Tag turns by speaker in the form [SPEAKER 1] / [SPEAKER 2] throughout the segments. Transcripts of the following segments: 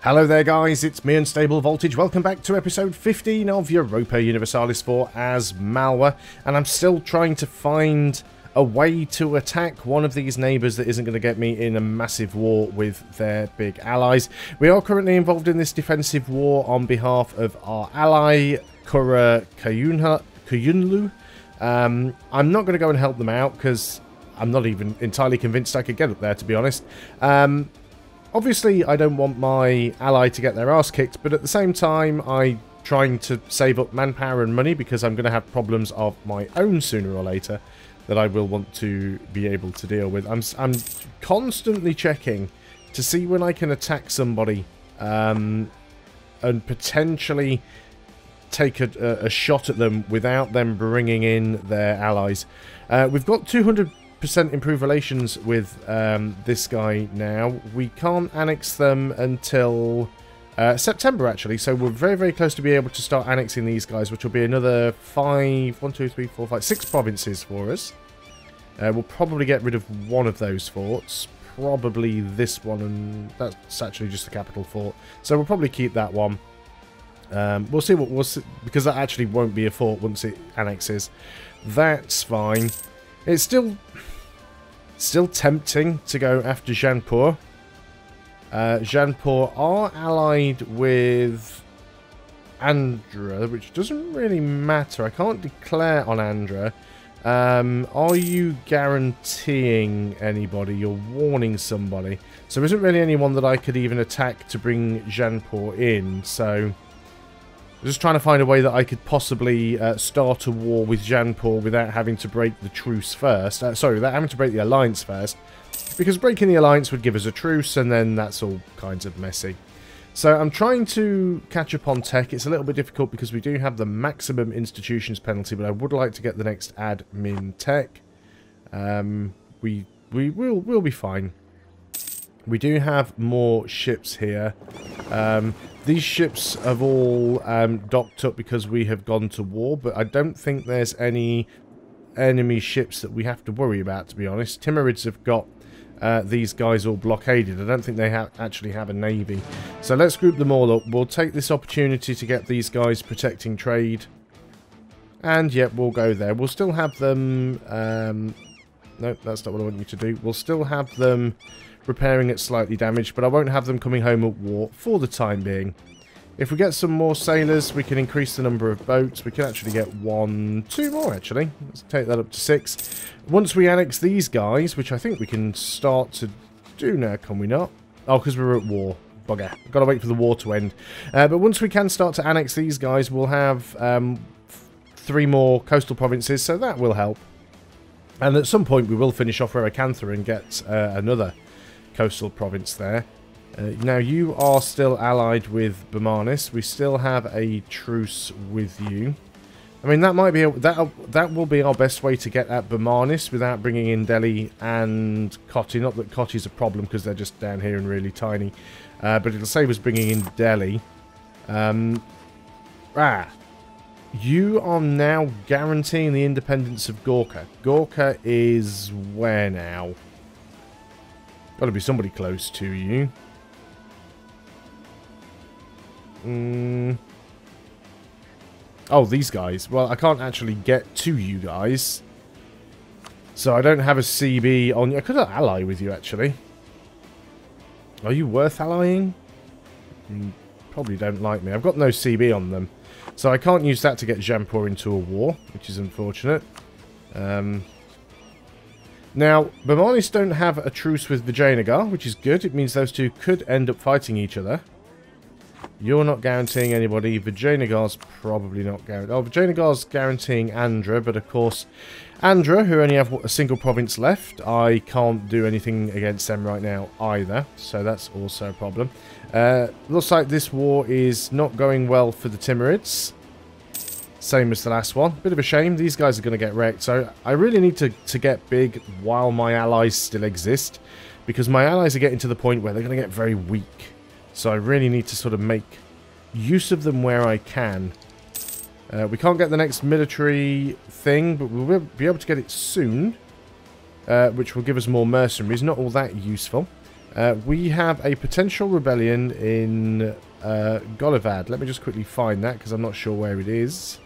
[SPEAKER 1] Hello there guys, it's me Unstable Voltage. Welcome back to episode 15 of Europa Universalis 4 as Malwa, and I'm still trying to find a way to attack one of these neighbours that isn't going to get me in a massive war with their big allies. We are currently involved in this defensive war on behalf of our ally, Kayunlu. I'm not going to go and help them out because I'm not even entirely convinced I could get up there, to be honest. Obviously, I don't want my ally to get their arse kicked, but at the same time, I'm trying to save up manpower and money because I'm going to have problems of my own sooner or later that I will want to be able to deal with. I'm constantly checking to see when I can attack somebody and potentially take a shot at them without them bringing in their allies. We've got 200% improved relations with this guy now. We can't annex them until September, actually, so we're very, very close to be able to start annexing these guys, which will be another 6 provinces for us. We'll probably get rid of one of those forts, probably this one, and that's actually just the capital fort, so we'll probably keep that one. We'll see what we'll see, because that actually won't be a fort once it annexes. That's fine. It's still tempting to go after Jaipur. Jaipur are allied with Andhra, which doesn't really matter. I can't declare on Andhra. Are you guaranteeing anybody? You're warning somebody. So there isn't really anyone that I could even attack to bring Jaipur in. So I'm just trying to find a way that I could possibly start a war with Jaipur without having to break the truce first. Sorry, without having to break the alliance first. Because breaking the alliance would give us a truce, and then that's all kinds of messy. So I'm trying to catch up on tech. It's a little bit difficult because we do have the maximum institutions penalty, but I would like to get the next admin tech. We'll be fine. We do have more ships here. These ships have all docked up because we have gone to war, but I don't think there's any enemy ships that we have to worry about, to be honest. Timurids have got these guys all blockaded. I don't think they actually have a navy. So let's group them all up. We'll take this opportunity to get these guys protecting trade. And yep, we'll go there. We'll still have them... no, that's not what I want you to do. We'll still have them repairing it slightly damaged, but I won't have them coming home at war for the time being. If we get some more sailors, we can increase the number of boats. We can actually get 2 more, actually. Let's take that up to 6. Once we annex these guys, which I think we can start to do now, can we not? Oh, because we're at war. Bugger. Got to wait for the war to end. But once we can start to annex these guys, we'll have 3 more coastal provinces, so that will help. And at some point, we will finish off Raracantha and get another coastal province there. Now you are still allied with Bermanis. We still have a truce with you. I mean, that might be that will be our best way to get at Bermanis without bringing in Delhi and Koti. Not that Koti's a problem because they're just down here and really tiny, but it'll save us bringing in Delhi. You are now guaranteeing the independence of Gorkha. Gorkha is where now? Got to be somebody close to you. Oh, these guys. Well, I can't actually get to you guys. So I don't have a CB on you. I could ally with you, actually. Are you worth allying? You probably don't like me. I've got no CB on them. So I can't use that to get Jaipur into a war, which is unfortunate. Now, Bermanis don't have a truce with Vijayanagar, which is good. It means those two could end up fighting each other. You're not guaranteeing anybody. Vijayanagar's probably not guaranteeing. Oh, Vijayanagar's guaranteeing Andhra, but of course, Andhra, who only have a single province left, I can't do anything against them right now either. So that's also a problem. Looks like this war is not going well for the Timurids. Same as the last one. Bit of a shame. These guys are going to get wrecked. So I really need to get big while my allies still exist. Because my allies are getting to the point where they're going to get very weak. So I really need to sort of make use of them where I can. We can't get the next military thing, but we'll be able to get it soon. Which will give us more mercenaries. Not all that useful. We have a potential rebellion in Golivad. Let me just quickly find that because I'm not sure where it is.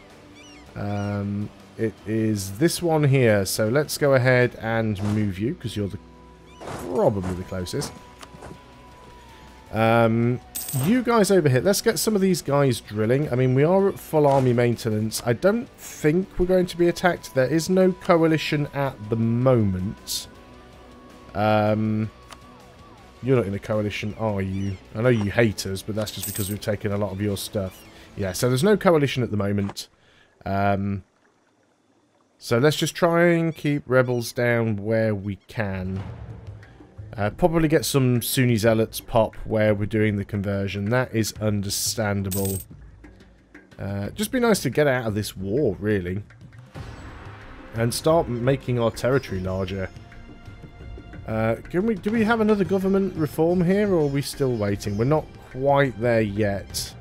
[SPEAKER 1] It is this one here. So let's go ahead and move you because you're probably the closest. You guys over here. Let's get some of these guys drilling. I mean, we are at full army maintenance. I don't think we're going to be attacked. There is no coalition at the moment. You're not in a coalition, are you? I know you hate us, but that's just because we've taken a lot of your stuff. Yeah, so there's no coalition at the moment. So let's just try and keep rebels down where we can. Probably get some Sunni zealots pop where we're doing the conversion. That is understandable. Just be nice to get out of this war, really. And start making our territory larger. Do we have another government reform here, or are we still waiting? We're not quite there yet.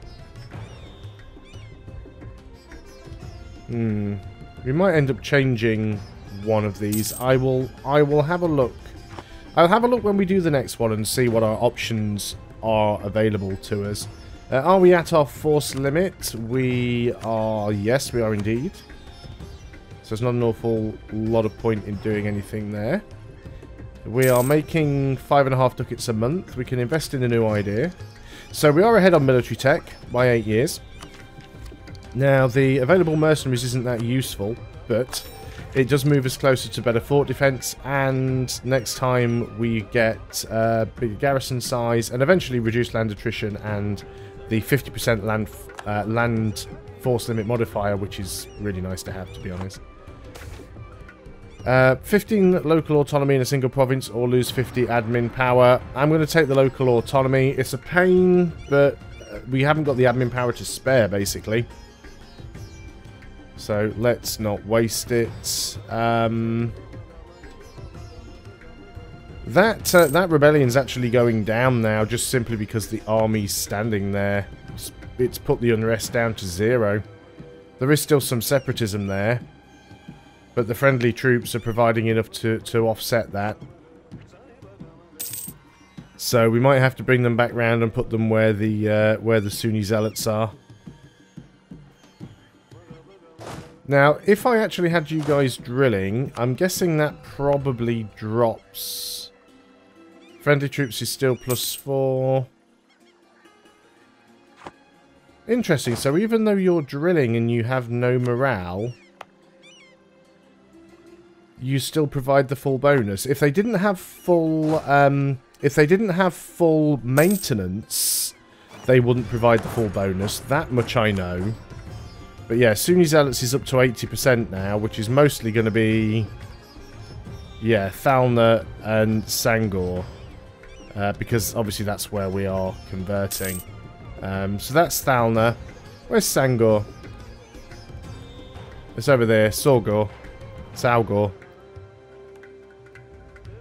[SPEAKER 1] We might end up changing one of these. I will have a look. I'll have a look when we do the next one and see what our options are available to us. Are we at our force limit? We are. Yes, we are indeed. So there's not an awful lot of point in doing anything there. We are making 5.5 ducats a month. We can invest in a new idea. So we are ahead on military tech by 8 years. Now, the available mercenaries isn't that useful, but it does move us closer to better fort defense, and next time we get bigger garrison size and eventually reduced land attrition and the 50% land force limit modifier, which is really nice to have, to be honest. 15 local autonomy in a single province or lose 50 admin power. I'm going to take the local autonomy. It's a pain, but we haven't got the admin power to spare, basically. So let's not waste it. That rebellion's actually going down now, just simply because the army's standing there. It's put the unrest down to 0. There is still some separatism there, but the friendly troops are providing enough to offset that. So we might have to bring them back round and put them where the Sunni zealots are. Now, if I actually had you guys drilling, I'm guessing that probably drops. Friendly troops is still +4. Interesting. So even though you're drilling and you have no morale, you still provide the full bonus. If they didn't have full, maintenance, they wouldn't provide the full bonus. That much I know. But yeah, Sunni zealots is up to 80% now, which is mostly going to be, yeah, Thalna and Sangor, because obviously that's where we are converting. So that's Thalna. Where's Sangor? It's over there. Sorgor. Saugor.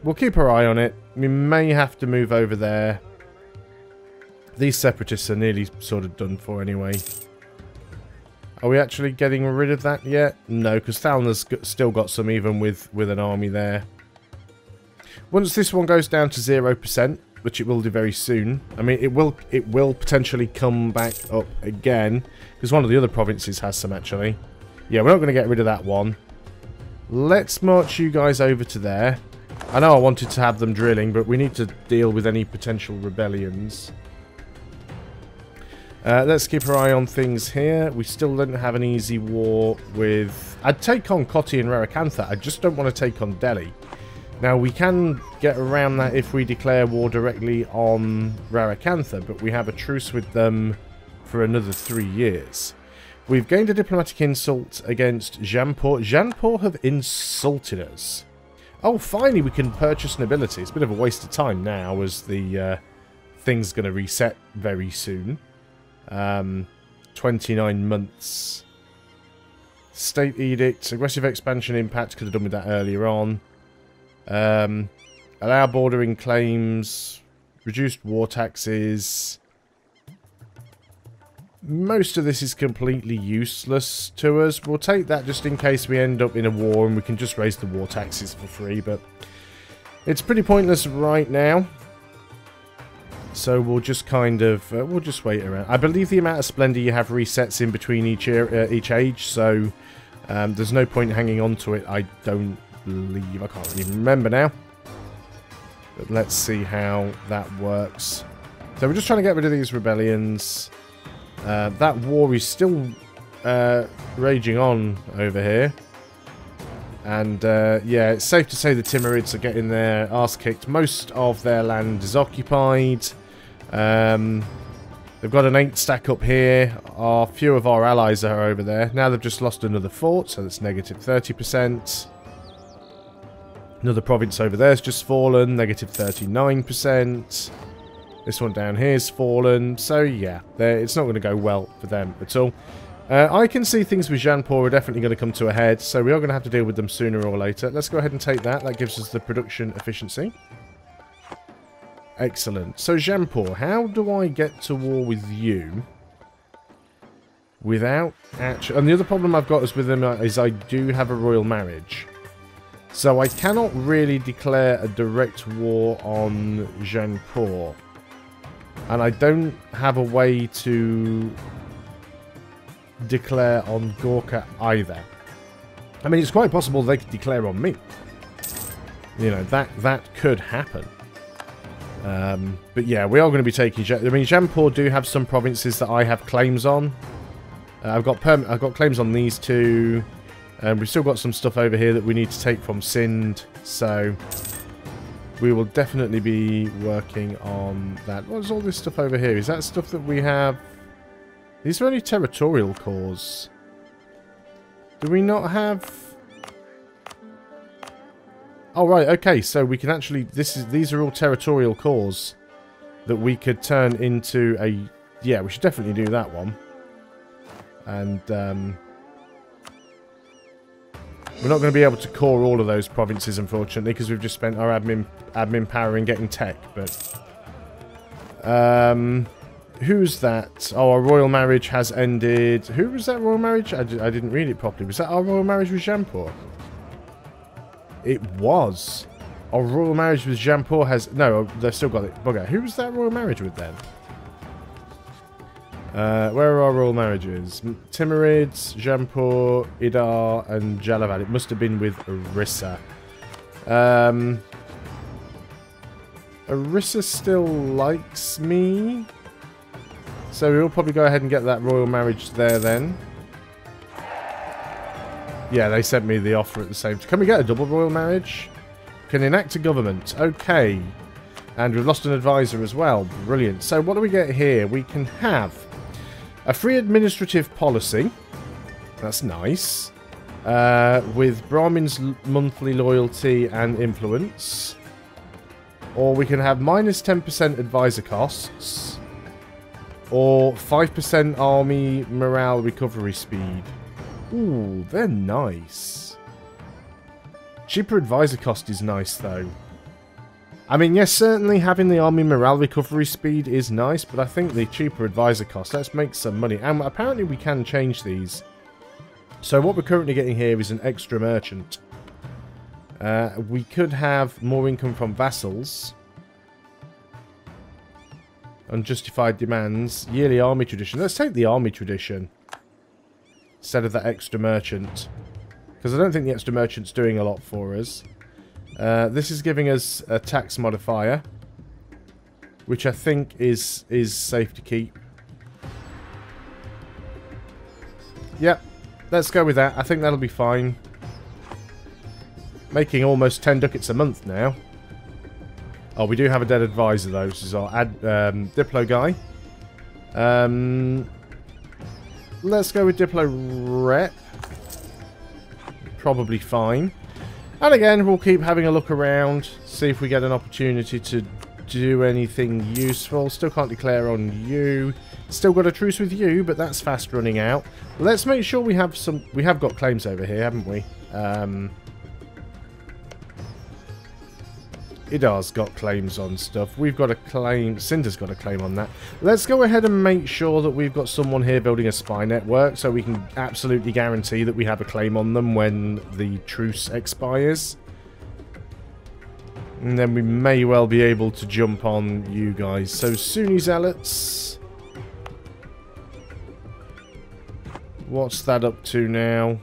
[SPEAKER 1] We'll keep our eye on it. We may have to move over there. These separatists are nearly sort of done for anyway. Are we actually getting rid of that yet? No, because Thalna's still got some, even with an army there. Once this one goes down to 0%, which it will do very soon. I mean, it will potentially come back up again, because one of the other provinces has some, actually. Yeah, we're not going to get rid of that one. Let's march you guys over to there. I know I wanted to have them drilling, but we need to deal with any potential rebellions. Let's keep our eye on things here. We still don't have an easy war with... I'd take on Koti and Rarakantha. I just don't want to take on Delhi. Now, we can get around that if we declare war directly on Rarakantha, but we have a truce with them for another 3 years. We've gained a diplomatic insult against Jampur. Jampur have insulted us. Oh, finally we can purchase nobility. It's a bit of a waste of time now, as the thing's going to reset very soon. 29 months. State edict. Aggressive expansion impact. Could have done with that earlier on. Allow bordering claims. Reduced war taxes. Most of this is completely useless to us. We'll take that just in case we end up in a war and we can just raise the war taxes for free, but it's pretty pointless right now. So we'll just kind of, we'll just wait around. I believe the amount of Splendor you have resets in between each age, so there's no point hanging on to it, I don't believe. I can't even remember now. But let's see how that works. So we're just trying to get rid of these rebellions. That war is still raging on over here. And yeah, it's safe to say the Timurids are getting their arse kicked. Most of their land is occupied. They've got an 8 stack up here. A few of our allies are over there. Now they've just lost another fort, so that's negative 30%. Another province over there has just fallen, negative 39%. This one down here is fallen. So yeah, it's not going to go well for them at all. I can see things with Jaipur are definitely going to come to a head, so we are going to have to deal with them sooner or later. Let's go ahead and take that. That gives us the production efficiency. Excellent. So Jaipur, how do I get to war with you without actually... And the other problem I've got is with them is I do have a royal marriage. So I cannot really declare a direct war on Jaipur. And I don't have a way to declare on Gorkha either. I mean, it's quite possible they could declare on me. You know, that could happen. But yeah, we are going to be taking... I mean, Jaipur do have some provinces that I have claims on. I've got claims on these two. We've still got some stuff over here that we need to take from Sind. So we will definitely be working on that. What's all this stuff over here? Is that stuff that we have... These are only territorial cores. Do we not have... Oh, right, okay, so we can actually... These are all territorial cores that we could turn into a... Yeah, we should definitely do that one. And, we're not going to be able to core all of those provinces, unfortunately, because we've just spent our admin power in getting tech, but... Who's that? Oh, our royal marriage has ended. Who was that royal marriage? I didn't read it properly. Was that our royal marriage with Jaipur? It was. Our royal marriage with Jaipur has... No, they've still got it. Bugger. Who was that royal marriage with then? Where are our royal marriages? Timurids, Jaipur, Idar, and Jalavad. It must have been with Orissa. Orissa still likes me. So we'll probably go ahead and get that royal marriage there then. Yeah, they sent me the offer at the same time. Can we get a double royal marriage? Can enact a government. Okay. And we've lost an advisor as well. Brilliant. So what do we get here? We can have a free administrative policy. That's nice. With Brahmin's monthly loyalty and influence. Or we can have minus 10% advisor costs. Or 5% army morale recovery speed. Ooh, they're nice. Cheaper advisor cost is nice, though. I mean, yes, certainly having the army morale recovery speed is nice, but I think the cheaper advisor cost, let's make some money. And apparently we can change these. So what we're currently getting here is an extra merchant. We could have more income from vassals. Unjustified demands. Yearly army tradition. Let's take the army tradition instead of that extra merchant. Because I don't think the extra merchant's doing a lot for us. This is giving us a tax modifier, which I think is safe to keep. Yep, let's go with that. I think that'll be fine. Making almost 10 ducats a month now. Oh, we do have a dead advisor though, which is our Diplo guy. Let's go with Diplo Rep. Probably fine. And again, we'll keep having a look around, see if we get an opportunity to do anything useful. Still can't declare on you. Still got a truce with you, but that's fast running out. Let's make sure we have some... We have got claims over here, haven't we? Idar's got claims on stuff. We've got a claim... Cinder's got a claim on that. Let's go ahead and make sure that we've got someone here building a spy network so we can absolutely guarantee that we have a claim on them when the truce expires. And then we may well be able to jump on you guys. So, Sunni Zealots. What's that up to now?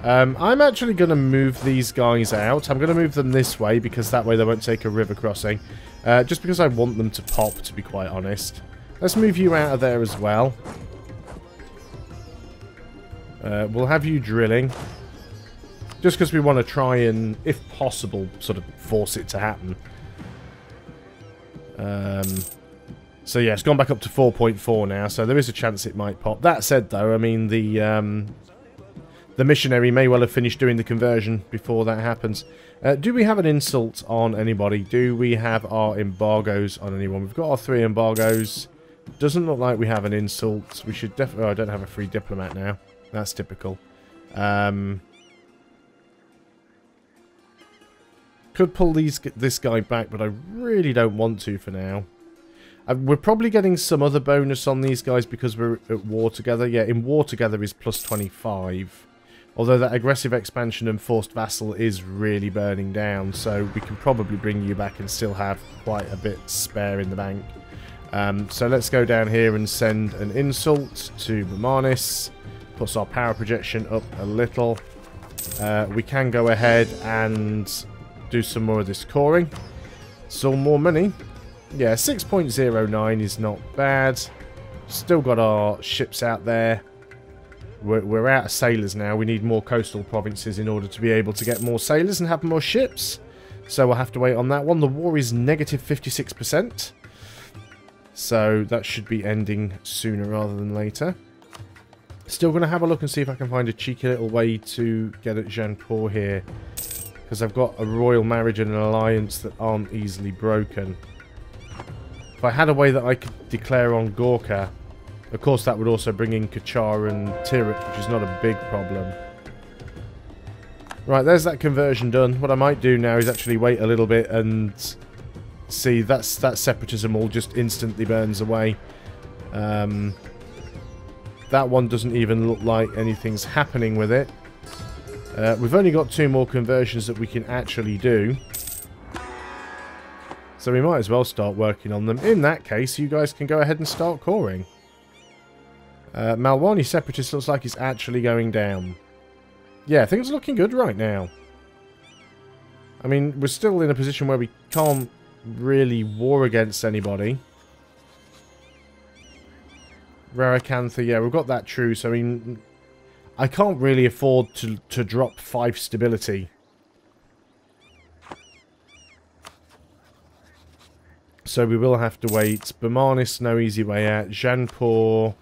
[SPEAKER 1] I'm actually going to move these guys out. I'm going to move them this way because that way they won't take a river crossing. Just because I want them to pop, to be quite honest. Let's move you out of there as well. We'll have you drilling. Just because we want to try and, if possible, sort of force it to happen. So yeah, it's gone back up to 4.4 now, so there is a chance it might pop. That said, though, I mean, the missionary may well have finished doing the conversion before that happens. Do we have an insult on anybody? Do we have our embargoes on anyone? We've got our 3 embargoes. Doesn't look like we have an insult. We should definitely... Oh, I don't have a free diplomat now. That's typical. Could pull this guy back, but I really don't want to for now. We're probably getting some other bonus on these guys because we're at war together. Yeah, in war together is plus 25. Although that aggressive expansion and forced vassal is really burning down, so we can probably bring you back and still have quite a bit spare in the bank. So let's go down here and send an insult to Bamanis. Puts our power projection up a little. We can go ahead and do some more of this coring. Some more money. Yeah, 6.09 is not bad. Still got our ships out there. We're out of sailors now. We need more coastal provinces in order to be able to get more sailors and have more ships. So we'll have to wait on that one. The war is negative 56%. So that should be ending sooner rather than later. Still going to have a look and see if I can find a cheeky little way to get at Jaipur here. Because I've got a royal marriage and an alliance that aren't easily broken. If I had a way that I could declare on Gorkha, of course that would also bring in Kachar and Tirit, which is not a big problem. Right, there's that conversion done. What I might do now is actually wait a little bit and see that separatism all just instantly burns away. That one doesn't even look like anything's happening with it. We've only got 2 more conversions that we can actually do. So we might as well start working on them. In that case, you guys can go ahead and start coring. Malwani Separatist looks like it's actually going down. Yeah, things are looking good right now. I mean, we're still in a position where we can't really war against anybody. Raracantha, yeah, we've got that true. So, I mean, I can't really afford to drop 5 stability. So we will have to wait. Bamanis, no easy way out. Jaipur.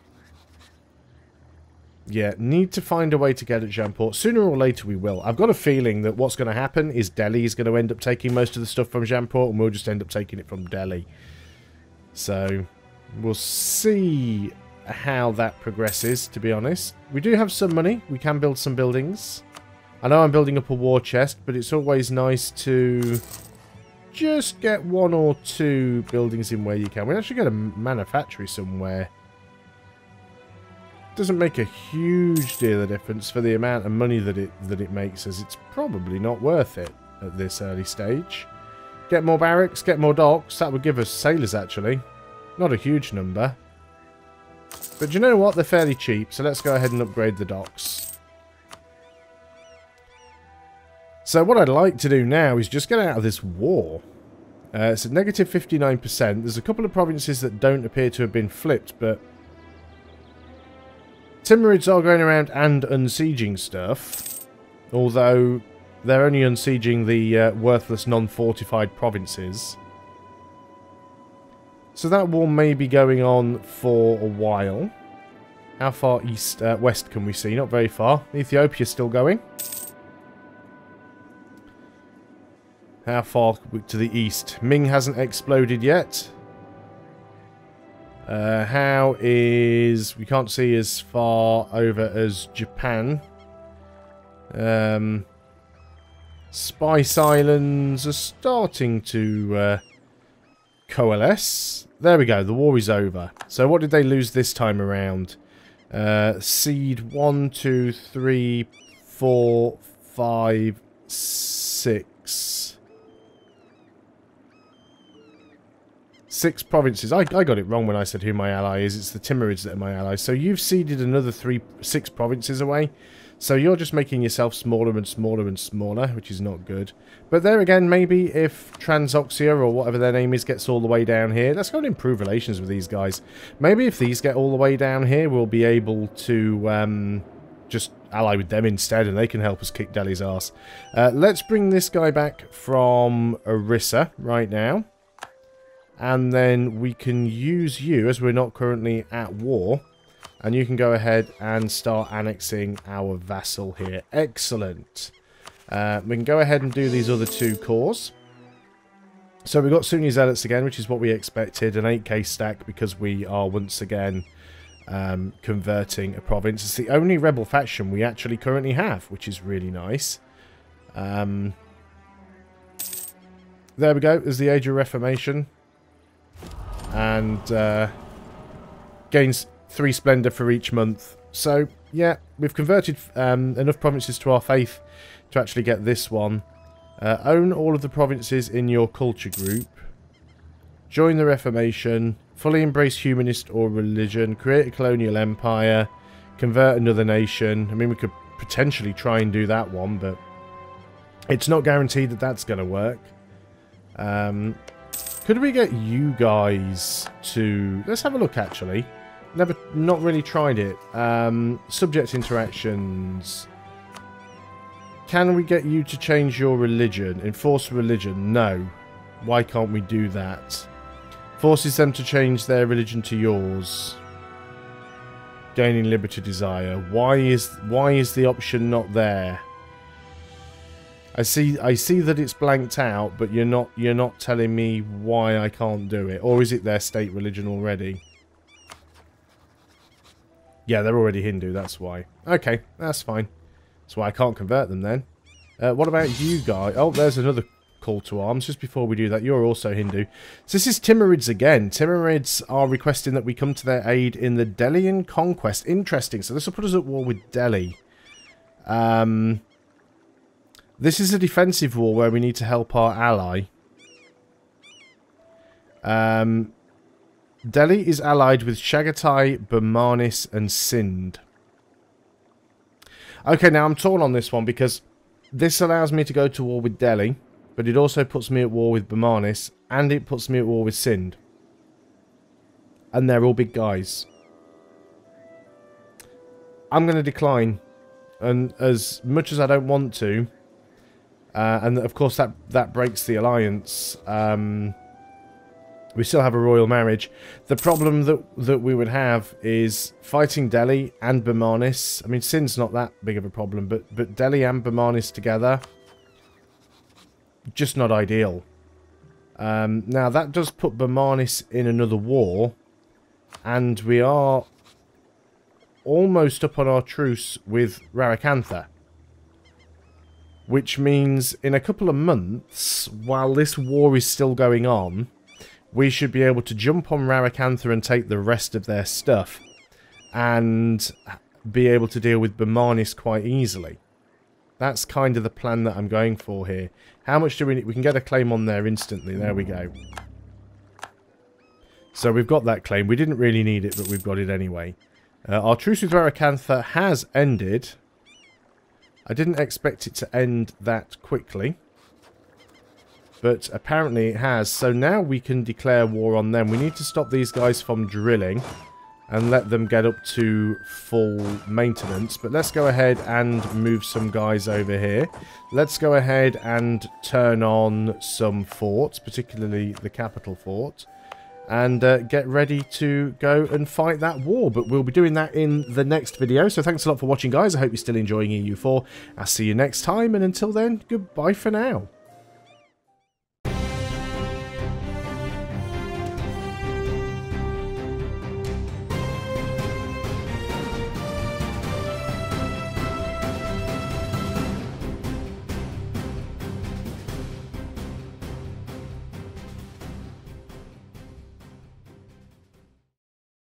[SPEAKER 1] Yeah, need to find a way to get at Jaipur. Sooner or later we will. I've got a feeling that what's going to happen is Delhi is going to end up taking most of the stuff from Jaipur, and we'll just end up taking it from Delhi. So, we'll see how that progresses, to be honest. We do have some money. We can build some buildings. I know I'm building up a war chest, but it's always nice to just get 1 or 2 buildings in where you can. We'll actually get a manufactory somewhere. Doesn't make a huge deal of difference for the amount of money that it makes us. It's probably not worth it at this early stage. Get more barracks, get more docks. That would give us sailors, actually. Not a huge number. But you know what? They're fairly cheap, so let's go ahead and upgrade the docks. So what I'd like to do now is just get out of this war. It's at negative 59%. There's a couple of provinces that don't appear to have been flipped, but Timurids are going around and unsieging stuff. Although they're only unsieging the worthless non-fortified provinces. So that war may be going on for a while. How far east, west can we see? Not very far. Ethiopia's still going. How far to the east? Ming hasn't exploded yet. How is... We can't see as far over as Japan. Spice Islands are starting to coalesce. There we go. The war is over. So what did they lose this time around? Seed 1, 2, 3, 4, 5, 6. six provinces. I got it wrong when I said who my ally is. It's the Timurids that are my allies. So you've ceded another 6 provinces away. So you're just making yourself smaller and smaller and smaller, which is not good. But there again, maybe if Transoxia or whatever their name is gets all the way down here, let's go and improve relations with these guys. Maybe if these get all the way down here, we'll be able to just ally with them instead, and they can help us kick Delhi's arse. Let's bring this guy back from Orissa right now. And then we can use you, as we're not currently at war. And you can go ahead and start annexing our vassal here. Excellent. We can go ahead and do these other 2 cores. So we've got Sunni Zealots again, which is what we expected. An 8k stack because we are once again converting a province. It's the only rebel faction we actually currently have, which is really nice. There we go. There's the Age of Reformation. And gains 3 Splendor for each month. So, yeah, we've converted enough provinces to our faith to actually get this one. Own all of the provinces in your culture group. Join the Reformation. Fully embrace humanist or religion. Create a colonial empire. Convert another nation. I mean, we could potentially try and do that one, but it's not guaranteed that that's going to work. Could we get you guys to... Let's have a look, actually. Not really tried it. Subject interactions. Can we get you to change your religion? Enforce religion? No. Why can't we do that? Forces them to change their religion to yours. Gaining liberty desire. Why is the option not there? I see that it's blanked out, but you're not telling me why I can't do it. Or is it their state religion already? Yeah, they're already Hindu, that's why. Okay, that's fine. That's why I can't convert them then. What about you guys? Oh, there's another call to arms. Just before we do that, you're also Hindu. So this is Timurids again. Timurids are requesting that we come to their aid in the Delian conquest. Interesting. So this will put us at war with Delhi. This is a defensive war where we need to help our ally. Delhi is allied with Chagatai, Burmanis, and Sindh. Okay, now I'm torn on this one because this allows me to go to war with Delhi, but it also puts me at war with Burmanis, and it puts me at war with Sindh. And they're all big guys. I'm going to decline. And as much as I don't want to, and of course that breaks the alliance, we still have a royal marriage. The problem that we would have is fighting Delhi and Burmanis. I mean, Sindh's not that big of a problem, but Delhi and Burmanis together, just not ideal. Now, that does put Burmanis in another war, and we are almost up on our truce with Rarakantha. Which means in a couple of months, while this war is still going on, we should be able to jump on Rarakantha and take the rest of their stuff. And be able to deal with Burmanis quite easily. That's kind of the plan that I'm going for here. How much do we need? We can get a claim on there instantly. There we go. So we've got that claim. We didn't really need it, but we've got it anyway. Our truce with Rarakantha has ended. I didn't expect it to end that quickly. But apparently it has. So now we can declare war on them. We need to stop these guys from drilling and let them get up to full maintenance. But let's go ahead and move some guys over here. Let's go ahead and turn on some forts, particularly the capital fort. And get ready to go and fight that war. But we'll be doing that in the next video. So thanks a lot for watching, guys. I hope you're still enjoying EU4. I'll see you next time. And until then, goodbye for now.